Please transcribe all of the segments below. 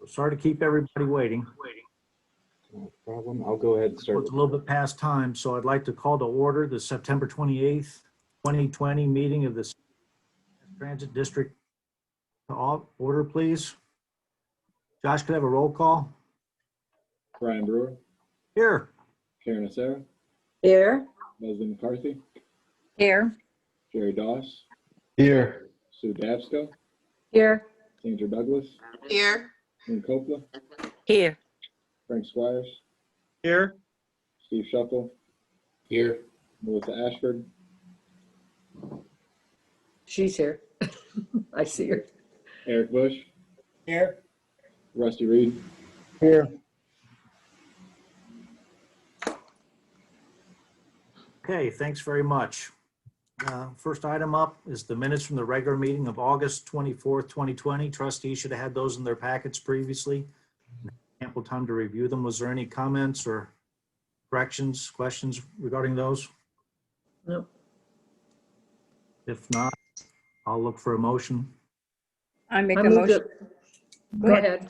Sorry to keep everybody waiting. No problem. I'll go ahead and start. It's a little bit past time, so I'd like to call to order the September 28th, 2020 meeting of the Transit District. Order, please. Josh, could I have a roll call? Brian Brewer, Here. Karen Acera, Here. Leslie McCarthy, Here. Jerry Doss, Here. Sue Dabsco, Here. Sandra Douglas, Here. Lynn Coppola, Here. Frank Squires, Here. Steve Shuckle, Here. Melissa Ashford, She's here. I see her. Eric Bush, Here. Rusty Reed, Here. Okay, thanks very much. First item up is the minutes from the regular meeting of August 24th, 2020. Trustees should have had those in their packets previously. Ample time to review them. Was there any comments or corrections, questions regarding those? Nope. If not, I'll look for a motion. I make I a moved motion. it. Go ahead.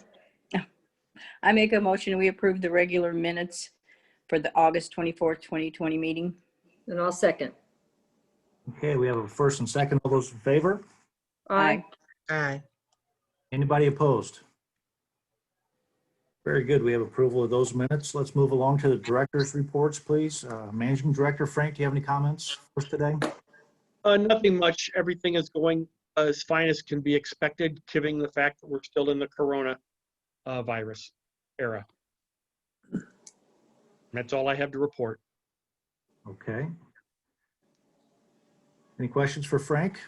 I make a motion, we approve the regular minutes for the August 24th, 2020 meeting. And I'll second. Okay, we have a first and second. All those in favor? Aye. Aye. Anybody opposed? Very good. We have approval of those minutes. Let's move along to the director's reports, please. Managing Director Frank, do you have any comments for us today? Nothing much. Everything is going as fine as can be expected, given the fact that we're still in the corona virus era. That's all I have to report. Okay. Any questions for Frank?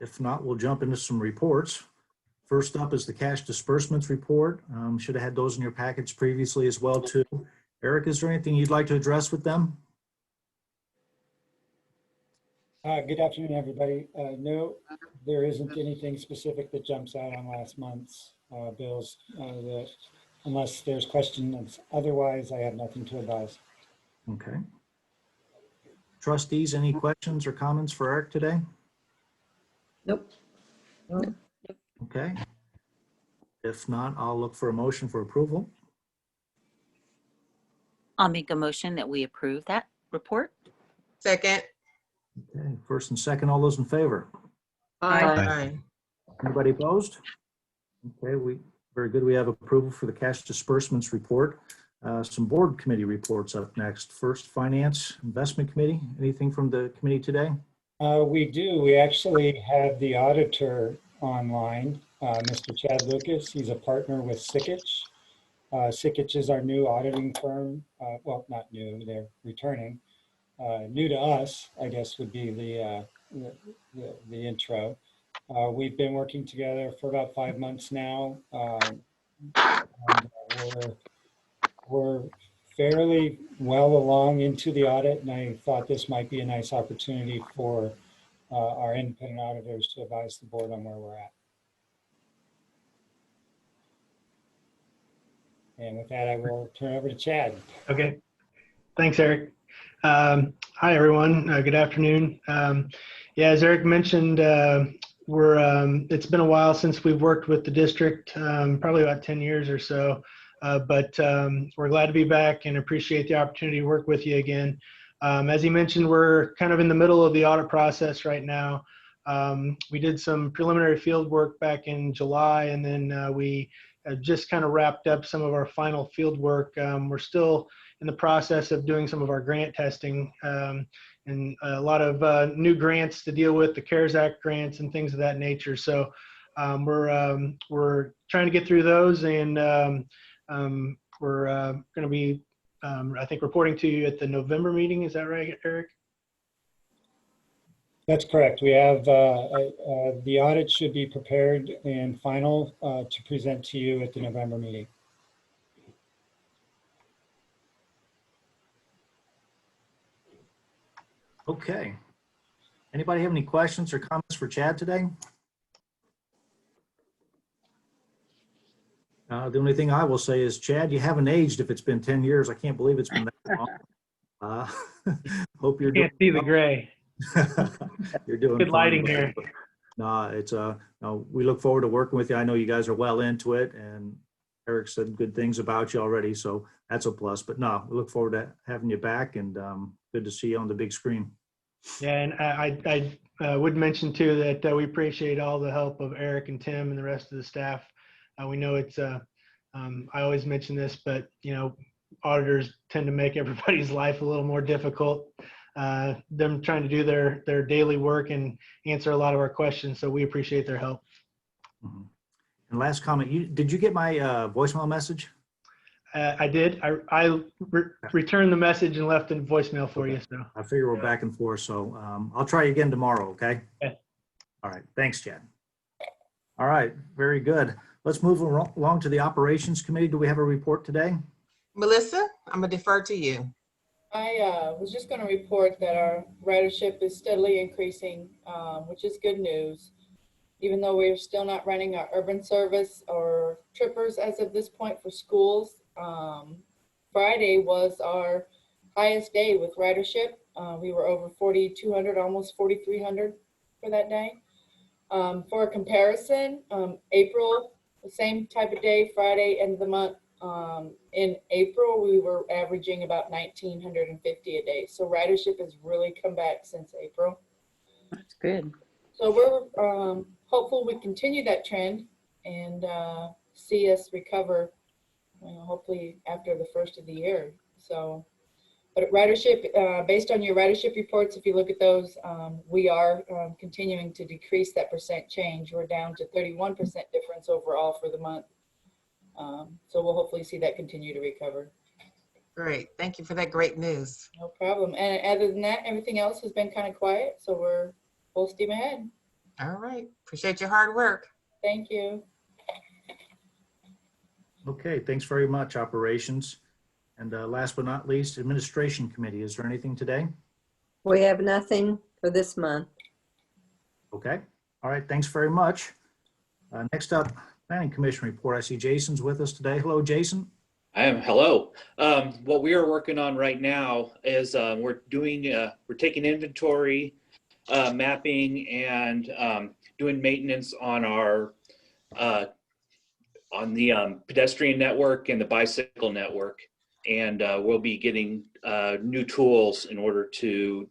If not, we'll jump into some reports. First up is the cash disbursements report. Should have had those in your package previously as well too. Eric, is there anything you'd like to address with them? Good afternoon, everybody. No, there isn't anything specific that jumps out on last month's bills. Unless there's questions, otherwise I have nothing to advise. Okay. Trustees, any questions or comments for Eric today? Nope. Okay. If not, I'll look for a motion for approval. I'll make a motion that we approve that report. Second. Okay, first and second, all those in favor? Aye. Aye. Anybody opposed? Okay, very good. We have approval for the cash disbursements report. Some board committee reports up next. First, Finance Investment Committee. Anything from the committee today? We do. We actually have the auditor online, Mr. Chad Lucas. He's a partner with Sikich. Sikich is our new auditing firm. Well, not new, they're returning. New to us, I guess, would be the intro. We've been working together for about 5 months now. We're fairly well along into the audit, and I thought this might be a nice opportunity for our independent auditors to advise the board on where we're at. And with that, I will turn it over to Chad. Okay, thanks, Eric. Hi, everyone. Good afternoon. Yeah, as Eric mentioned, it's been a while since we've worked with the district, probably about 10 years or so. But we're glad to be back and appreciate the opportunity to work with you again. As he mentioned, we're kind of in the middle of the audit process right now. We did some preliminary field work back in July, and then we just kind of wrapped up some of our final field work. We're still in the process of doing some of our grant testing and a lot of new grants to deal with, the CARES Act grants and things of that nature. So we're trying to get through those, and we're going to be, I think, reporting to you at the November meeting. Is that right, Eric? That's correct. We have the audit should be prepared and final to present to you at the November meeting. Okay. Anybody have any questions or comments for Chad today? The only thing I will say is, Chad, you haven't aged if it's been 10 years. I can't believe it's been that long. Hope you're Can't see the gray. You're doing Good fine. lighting here. No, it's We look forward to working with you. I know you guys are well into it, and Eric said good things about you already, so that's a plus. But no, we look forward to having you back, and good to see you on the big screen. Yeah, and I would mention too that we appreciate all the help of Eric and Tim and the rest of the staff. We know it's, I always mention this, but auditors tend to make everybody's life a little more difficult. Them trying to do their daily work and answer a lot of our questions. So we appreciate their help. Mhm. And last comment, did you get my voicemail message? I did. I returned the message and left a voicemail for you. So I figure we're back and forth, so I'll try again tomorrow, okay? Okay. All right, thanks, Chad. All right, very good. Let's move along to the Operations Committee. Do we have a report today? Melissa, I'm gonna defer to you. I was just going to report that our ridership is steadily increasing, which is good news. Even though we're still not running our urban service or trippers as of this point for schools, Friday was our highest day with ridership. We were over 4,200, almost 4,300 for that day. For a comparison, April, the same type of day, Friday, end of the month. In April, we were averaging about 1,950 a day. So ridership has really come back since April. That's good. So we're hopeful we continue that trend and see us recover, hopefully after the first of the year. So, but ridership, based on your ridership reports, if you look at those, we are continuing to decrease that percent change. We're down to 31% difference overall for the month. So we'll hopefully see that continue to recover. Great. Thank you for that great news. No problem. And other than that, everything else has been kind of quiet. So we're full steam ahead. All right. Appreciate your hard work. Thank you. Okay, thanks very much, Operations. And last but not least, Administration Committee. Is there anything today? We have nothing for this month. Okay, all right, thanks very much. Next up, Planning Commission report. I see Jason's with us today. Hello, Jason. I am. Hello. What we are working on right now is we're taking inventory, mapping, and doing maintenance on our on the pedestrian network and the bicycle network. And we'll be getting new tools in order to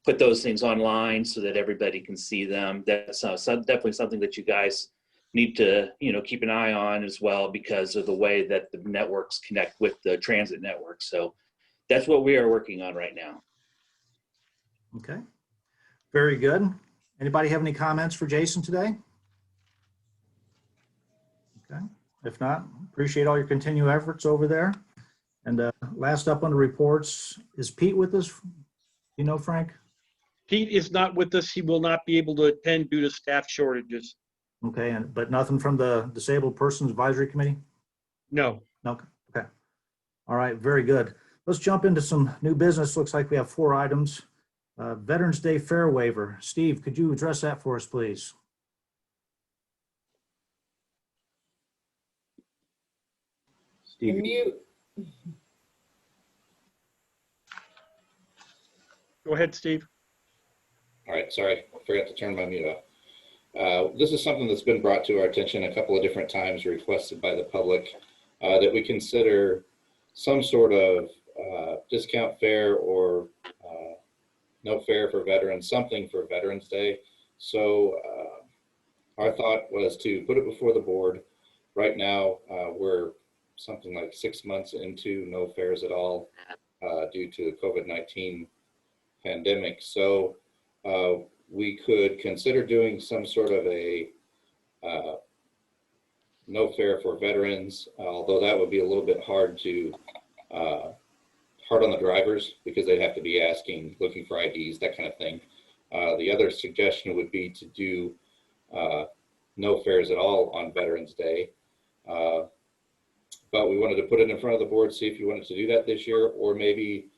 put those things online so that everybody can see them. That's definitely something that you guys need to keep an eye on as well, because of the way that the networks connect with the transit network. So that's what we are working on right now. Okay, very good. Anybody have any comments for Jason today? Okay, if not, appreciate all your continued efforts over there. And last up on the reports, is Pete with us? You know, Frank? Pete is not with us. He will not be able to attend due to staff shortages. Okay, but nothing from the Disabled Persons Advisory Committee? No. Okay. Okay. All right, very good. Let's jump into some new business. Looks like we have 4 items. Veterans Day Fair Waiver. Steve, could you address that for us, please? You're Steve. mute. Go ahead, Steve. All right, sorry, I forgot to turn my mute off. This is something that's been brought to our attention a couple of different times, requested by the public, that we consider some sort of discount fare or no fare for veterans, something for Veterans Day. So our thought was to put it before the board. Right now, we're something like 6 months into no fares at all due to the COVID-19 pandemic. So we could consider doing some sort of a no fare for veterans, although that would be a little bit hard on the drivers because they'd have to be looking for IDs, that kind of thing. The other suggestion would be to do no fares at all on Veterans Day. But we wanted to put it in front of the board, see if you wanted to do that this year, or maybe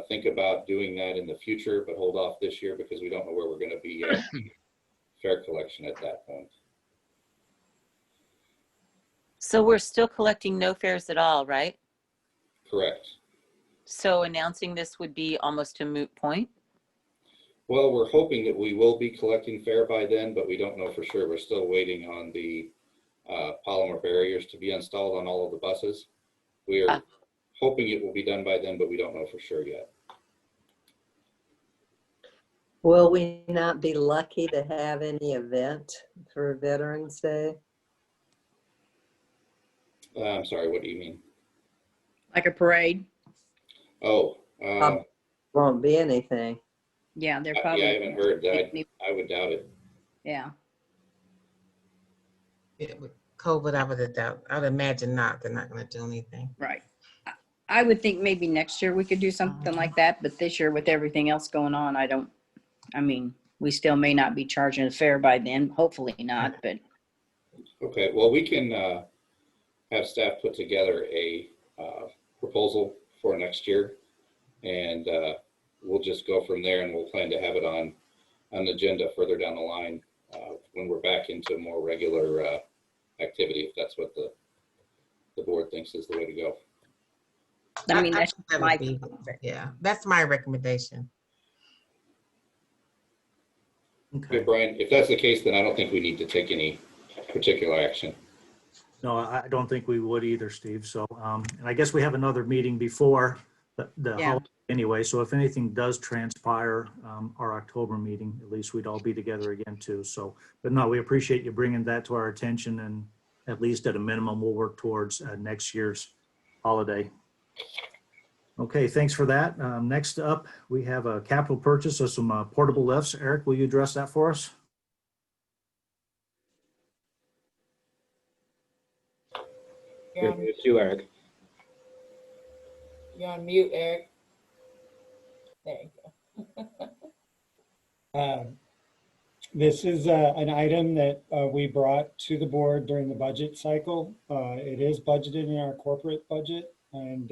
think about doing that in the future, but hold off this year because we don't know where we're going to be at fare collection at that point. So we're still collecting no fares at all, right? Correct. So announcing this would be almost a moot point? Well, we're hoping that we will be collecting fare by then, but we don't know for sure. We're still waiting on the polymer barriers to be installed on all of the buses. We are hoping it will be done by then, but we don't know for sure yet. Will we not be lucky to have any event for Veterans Day? I'm sorry, what do you mean? Like a parade? Oh, Won't be anything. Yeah, they're yeah, probably. I haven't heard that. I would doubt it. Yeah. Yeah, with COVID, I would imagine not. They're not going to do anything. Right. I would think maybe next year we could do something like that, but this year with everything else going on, I mean, we still may not be charging a fare by then, hopefully not, but. Okay, well, we can have staff put together a proposal for next year, and we'll just go from there, and we'll plan to have it on an agenda further down the line when we're back into more regular activity, if that's what the board thinks is the way to go. I mean, that's that my, would be, yeah, that's my recommendation. Okay, Brian, if that's the case, then I don't think we need to take any particular action. No, I don't think we would either, Steve. So, and I guess we have another meeting before the Yeah. holiday anyway. So if anything does transpire, our October meeting, at least we'd all be together again too. So, but no, we appreciate you bringing that to our attention, and at least at a minimum, we'll work towards next year's holiday. Okay, thanks for that. Next up, we have a capital purchase of some portable lifts. Eric, will you address that for us? You're on, You, Eric. you're on mute, Eric. There you go. This is an item that we brought to the board during the budget cycle. It is budgeted in our corporate budget, and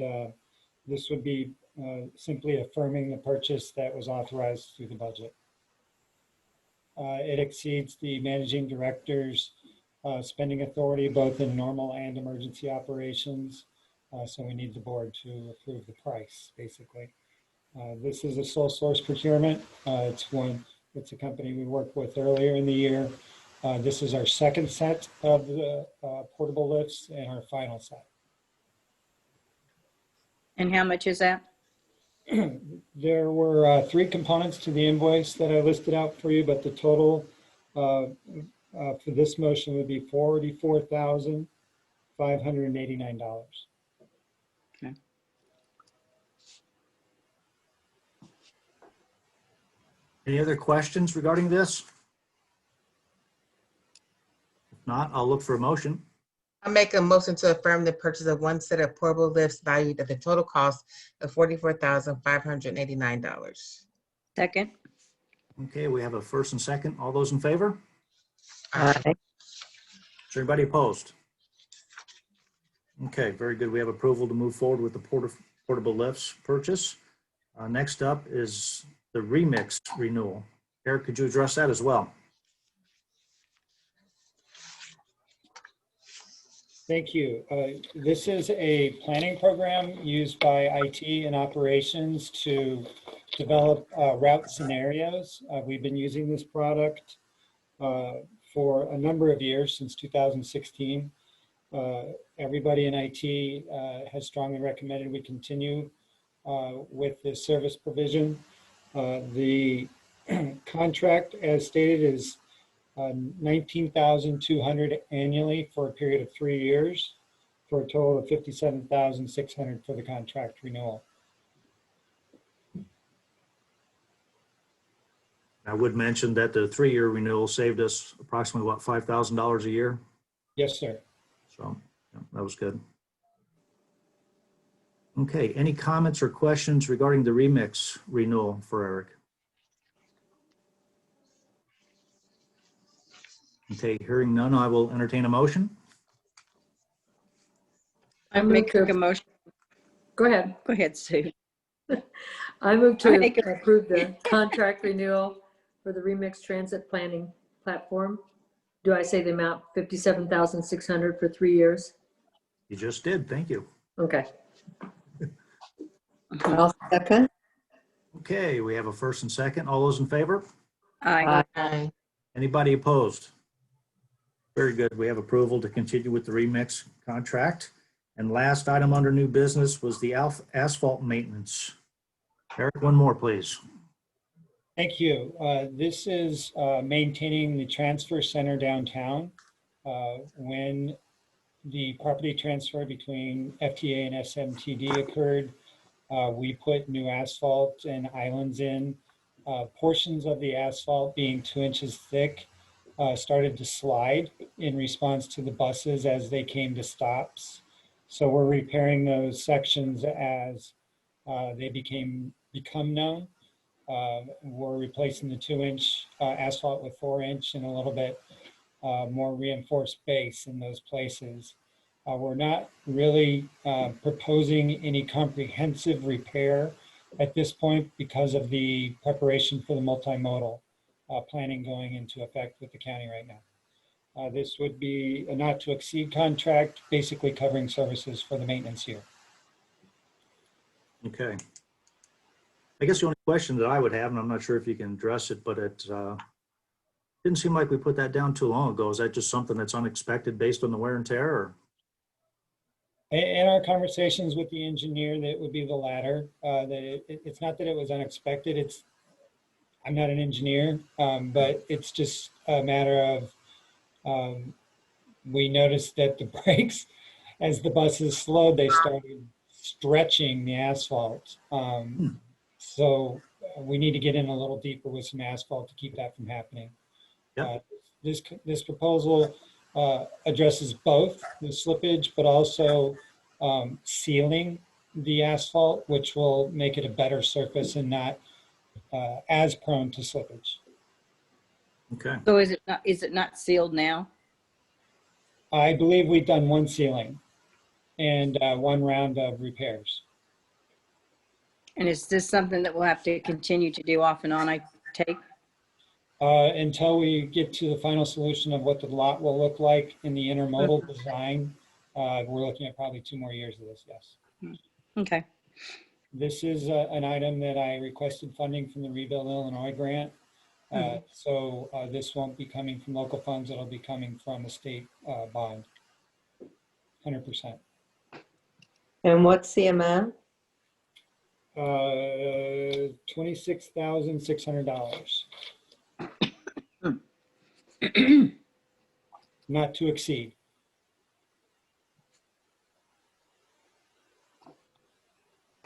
this would be simply affirming the purchase that was authorized through the budget. It exceeds the managing director's spending authority, both in normal and emergency operations. So we need the board to approve the price, basically. This is a sole source procurement. It's a company we worked with earlier in the year. This is our second set of the portable lifts and our final set. and how much is that? There were 3 components to the invoice that I listed out for you, but the total for this motion would be $44,589. Okay. Any other questions regarding this? If not, I'll look for a motion. I make a motion to affirm the purchase of one set of portable lifts valued at the total cost of $44,589. Second? Okay, we have a first and second. All those in favor? Aye. Is anybody opposed? Okay, very good. We have approval to move forward with the portable lifts purchase. Next up is the remix renewal. Eric, could you address that as well? Thank you. This is a planning program used by IT and operations to develop route scenarios. We've been using this product for a number of years, since 2016. Everybody in IT has strongly recommended we continue with this service provision. The contract, as stated, is $19,200 annually for a period of 3 years, for a total of $57,600 for the contract renewal. I would mention that the 3-year renewal saved us approximately, what, $5,000 a year? Yes, sir. So yeah, that was good. Okay, any comments or questions regarding the remix renewal for Eric? Okay, hearing none, I will entertain a motion. I make a motion. Go ahead. Go ahead, Sue. I move I to make a- approve the contract renewal for the Remix Transit Planning Platform. Do I say the amount $57,600 for 3 years? You just did, thank you. Okay. I'll second. Okay, we have a first and second. All those in favor? Aye. Aye. Anybody opposed? Very good. We have approval to continue with the remix contract. And last item under new business was the asphalt maintenance. Eric, one more, please. Thank you. This is maintaining the transfer center downtown. When the property transfer between FTA and SMTD occurred, we put new asphalt and islands in. Portions of the asphalt being 2 inches thick started to slide in response to the buses as they came to stops. So we're repairing those sections as they become known. We're replacing the 2-inch asphalt with 4-inch and a little bit more reinforced base in those places. We're not really proposing any comprehensive repair at this point because of the preparation for the multimodal planning going into effect with the county right now. This would be a not to exceed contract, basically covering services for the maintenance year. Okay. I guess the only question that I would have, and I'm not sure if you can address it, but it didn't seem like we put that down too long ago. Is that just something that's unexpected based on the wear and tear? Or? In our conversations with the engineer, that would be the latter. That it's not that it was unexpected. I'm not an engineer, but it's just a matter of we noticed that the brakes, as the buses slowed, they started stretching the asphalt. So we need to get in a little deeper with some asphalt to keep that from happening. Yep. This proposal addresses both the slippage, but also sealing the asphalt, which will make it a better surface and not as prone to slippage. Okay. So is it not sealed now? I believe we've done one sealing and one round of repairs. And is this something that we'll have to continue to do off and on, I take? Until we get to the final solution of what the lot will look like in the intermodal design, we're looking at probably 2 more years of this, yes. Okay. This is an item that I requested funding from the Rebuild Illinois grant. So this won't be coming from local funds, it'll be coming from a state bond, 100%. And what's the amount? $26,600. Not to exceed.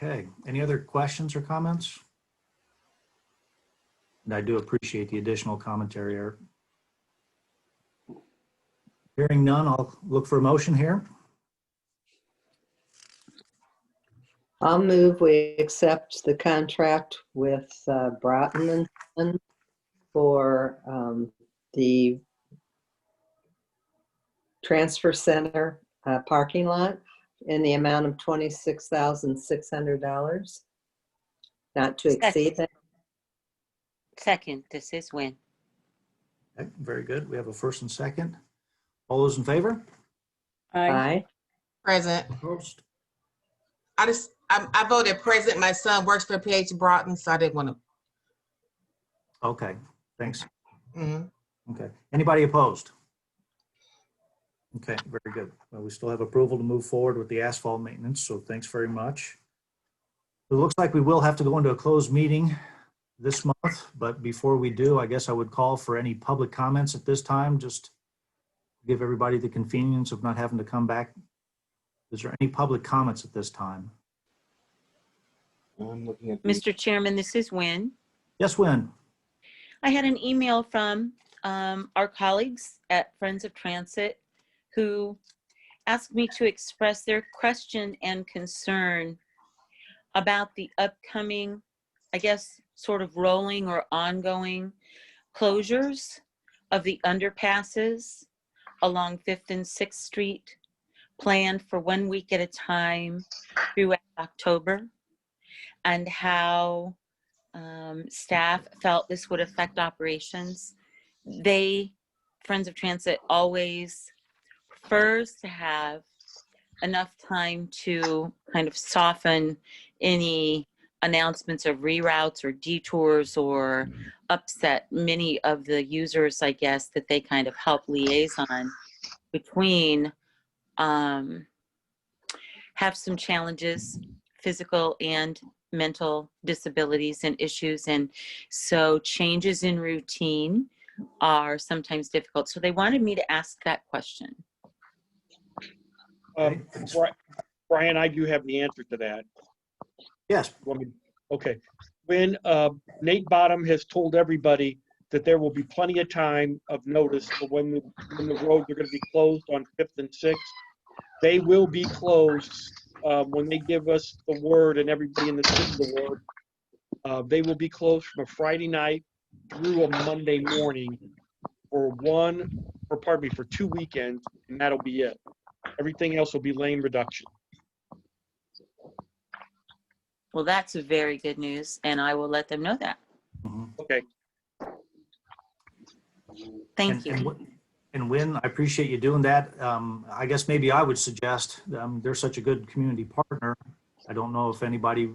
Okay. Any other questions or comments? And I do appreciate the additional commentary, Eric. Hearing none, I'll look for a motion here. I'll move we accept the contract with Broughton and Son for the transfer center parking lot in the amount of $26,600. Not to exceed that. Second, this is Win. Okay, very good. We have a first and second. All those in favor? Aye. Present. Opposed? I voted present. My son works for PH Broughton, so I didn't want to. Okay, thanks. Mhm. Okay. Anybody opposed? Okay, very good. Well, we still have approval to move forward with the asphalt maintenance, so thanks very much. It looks like we will have to go into a closed meeting this month, but before we do, I guess I would call for any public comments at this time, just give everybody the convenience of not having to come back. Is there any public comments at this time? I'm looking at Mr. Chairman, this is Win. Yes, Win. I had an email from our colleagues at Friends of Transit who asked me to express their question and concern about the upcoming, I guess, sort of rolling or ongoing closures of the underpasses along 5th and 6th Street, planned for 1 week at a time throughout October, and how staff felt this would affect operations. Friends of Transit always prefers to have enough time to kind of soften any announcements of reroutes or detours or upset many of the users, I guess, that they kind of help liaison between, have some challenges, physical and mental disabilities and issues. And so changes in routine are sometimes difficult. So they wanted me to ask that question. Brian, I do have the answer to that. Yes. Okay. When Nate Bottom has told everybody that there will be plenty of time of notice for when the roads are going to be closed on 5th and 6th, they will be closed when they give us the word and everybody in the city the word. They will be closed from a Friday night through a Monday morning for 2 weekends, and that'll be it. Everything else will be lane reduction. Well, that's very good news, and I will let them know that. Okay. Thank you. And Wynn, I appreciate you doing that. I guess maybe I would suggest, they're such a good community partner. I don't know if anybody,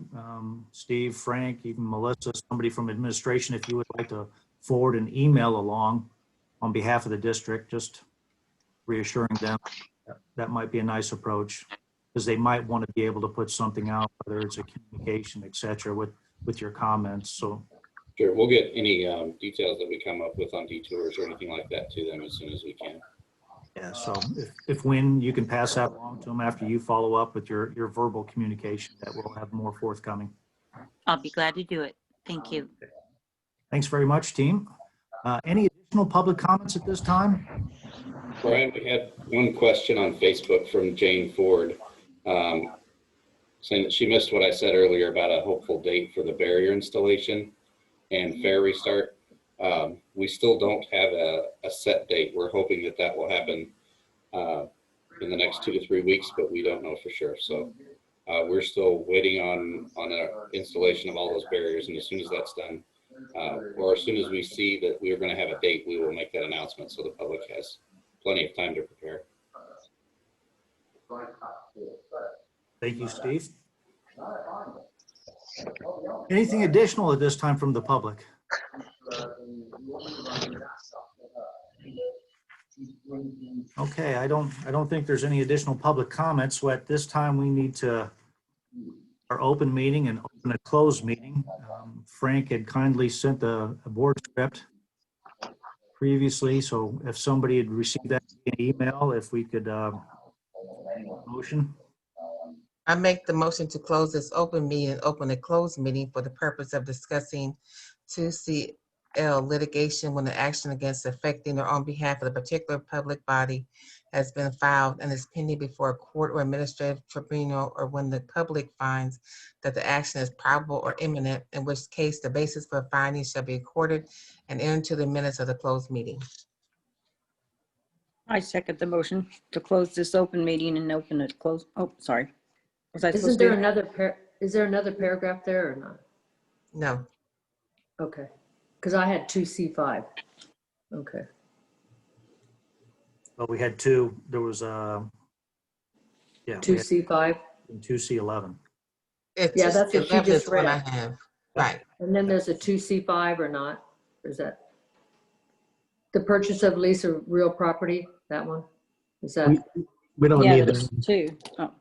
Steve, Frank, even Melissa, somebody from administration, if you would like to forward an email along on behalf of the district, just reassuring them that might be a nice approach, because they might want to be able to put something out, whether it's a communication, et cetera, with your comments. So Sure, we'll get any details that we come up with on detours or anything like that to them as soon as we can. yeah, so if Wynn, you can pass that along to them after you follow up with your verbal communication, that we'll have more forthcoming. I'll be glad to do it. Thank you. Thanks very much, team. Any additional public comments at this time? Brian, we had one question on Facebook from Jane Ford, saying that she missed what I said earlier about a hopeful date for the barrier installation and fair restart. We still don't have a set date. We're hoping that that will happen in the next 2 to 3 weeks, but we don't know for sure. So we're still waiting on the installation of all those barriers. And as soon as that's done, or as soon as we see that we are going to have a date, we will make that announcement so the public has plenty of time to prepare. Thank you, Steve. Anything additional at this time from the public? Okay, I don't think there's any additional public comments. So at this time, we need to our open meeting and open a closed meeting. Frank had kindly sent a board script previously, so if somebody had received that in email, if we could motion. I make the motion to close this open meeting and open a closed meeting for the purpose of discussing 2CL litigation when the action against affecting or on behalf of a particular public body has been filed and is pending before a court or administrative tribunal, or when the public finds that the action is probable or imminent, in which case the basis for finding shall be recorded and entered into the minutes of the closed meeting. I second the motion to close this open meeting and open it close. Oh, sorry. Was I supposed Isn't to? there is there another paragraph there or not? No. Okay, because I had 2C5. Okay. Well, we had two. There was 2C5. 2C11. Yeah, that's what you just read. I have. Right. And then there's a 2C5 or not? Or is that the purchase of lease of real property? That one? Is that? We don't Yeah, need there's that. two. Oh.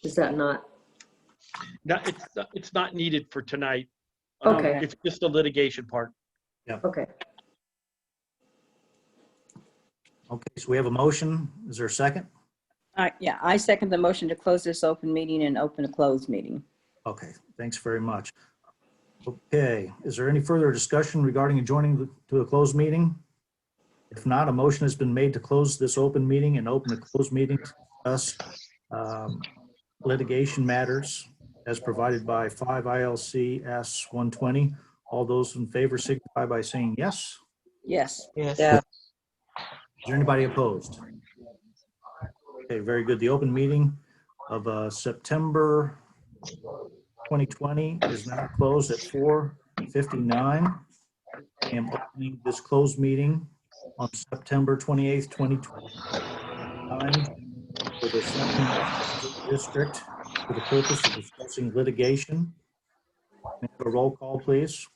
Is that not? No, it's not needed for tonight. Okay. It's just the litigation part. Yeah. Okay. Okay, so we have a motion. Is there a second? Yeah, I second the motion to close this open meeting and open a closed meeting. Okay, thanks very much. Okay, is there any further discussion regarding adjourning to a closed meeting? If not, a motion has been made to close this open meeting and open a closed meeting to discuss litigation matters as provided by 5 ILCS 120. All those in favor signify by saying yes. Yes. Yes. Yeah. Is there anybody opposed? Okay, very good. The open meeting of September 2020 is now closed at 4:59. I am opening this closed meeting on September 28th, 2020. For the Second District for the purpose of discussing litigation. May I have a roll call, please?